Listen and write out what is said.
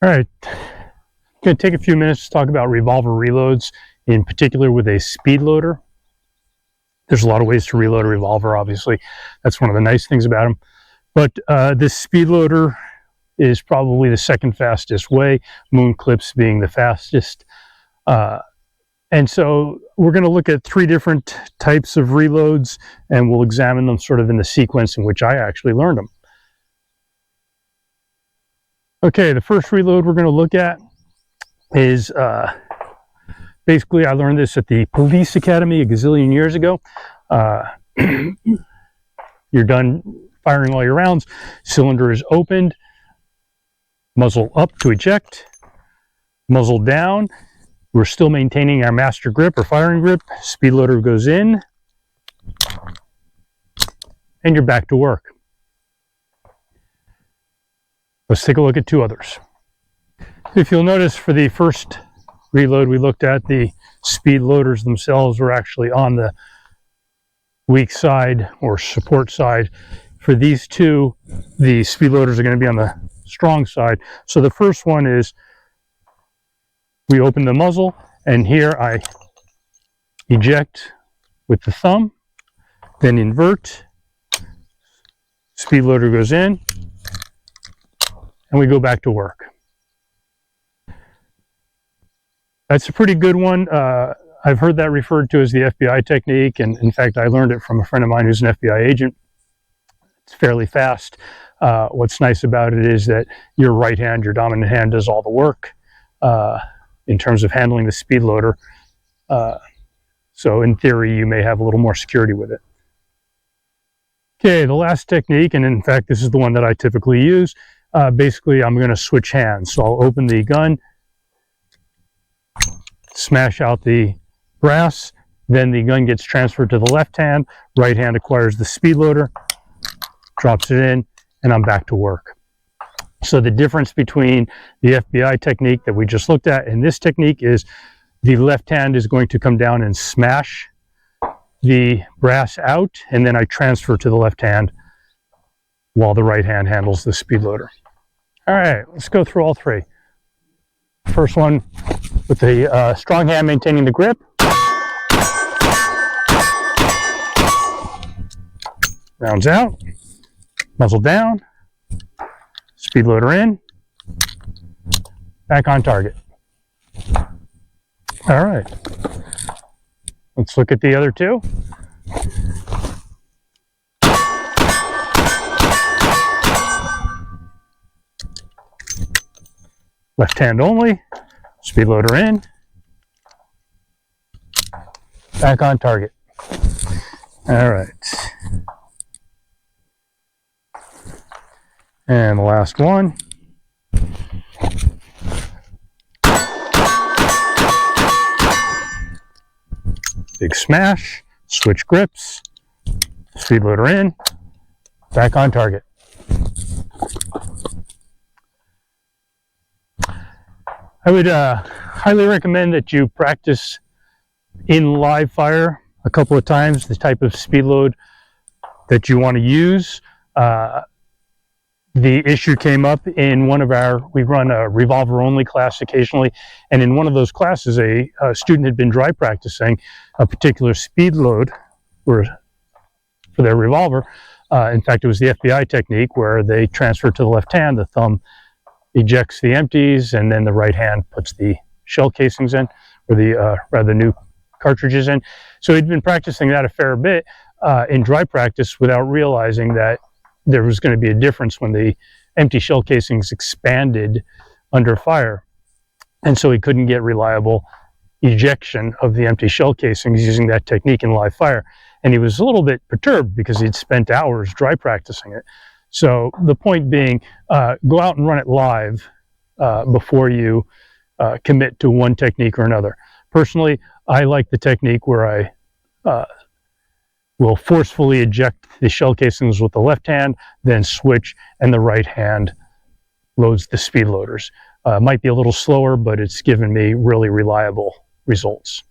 All right, I'm going to take a few minutes to talk about revolver reloads, in particular with a speed loader. There's a lot of ways to reload a revolver, obviously. That's one of the nice things about them. But this speed loader is probably the second fastest way, moon clips being the fastest. And so we're going to look at three different types of reloads, and we'll examine them sort of in the sequence in which I actually learned them. Okay, the first reload we're going to look at is basically, I learned this at the police academy a gazillion years ago. You're done firing all your rounds, cylinder is opened, muzzle up to eject, muzzle down. We're still maintaining our master grip or firing grip. Speed loader goes in, and you're back to work. Let's take a look at two others. If you'll notice, for the first reload we looked at, the speed loaders themselves were actually on the weak side or support side. For these two, the speed loaders are going to be on the strong side. So the first one is, we open the muzzle, and here I eject with the thumb, then invert, speed loader goes in, and we go back to work. That's a pretty good one. I've heard that referred to as the FBI technique, and in fact I learned it from a friend of mine who's an FBI agent. It's fairly fast. What's nice about it is that your right hand, your dominant hand, does all the work in terms of handling the speed loader. So in theory you may have a little more security with it. Okay, the last technique, and in fact this is the one that I typically use. Basically, I'm going to switch hands. So I'll open the gun, smash out the brass, then the gun gets transferred to the left hand, right hand acquires the speed loader, drops it in, and I'm back to work. So the difference between the FBI technique that we just looked at and this technique is the left hand is going to come down and smash the brass out, and then I transfer to the left hand while the right hand handles the speed loader. All right, let's go through all three. First one with the strong hand maintaining the grip. Rounds out, muzzle down, speed loader in, back on target. All right, let's look at the other two. Left hand only, speed loader in, back on target. All right. And the last one. Big smash, switch grips, speed loader in, back on target. I would highly recommend that you practice in live fire a couple of times the type of speed load that you want to use. The issue came up in one of we run a revolver only class occasionally, and in one of those classes a student had been dry practicing a particular speed load for their revolver. In fact, it was the FBI technique where they transfer to the left hand, the thumb ejects the empties, and then the right hand puts the shell casings in, or the rather new cartridges in. So he'd been practicing that a fair bit in dry practice without realizing that there was going to be a difference when the empty shell casings expanded under fire. And so he couldn't get reliable ejection of the empty shell casings using that technique in live fire. And he was a little bit perturbed because he'd spent hours dry practicing it. So the point being, go out and run it live before you commit to one technique or another. Personally, I like the technique where I will forcefully eject the shell casings with the left hand, then switch, and the right hand loads the speed loaders. Might be a little slower, but it's given me really reliable results.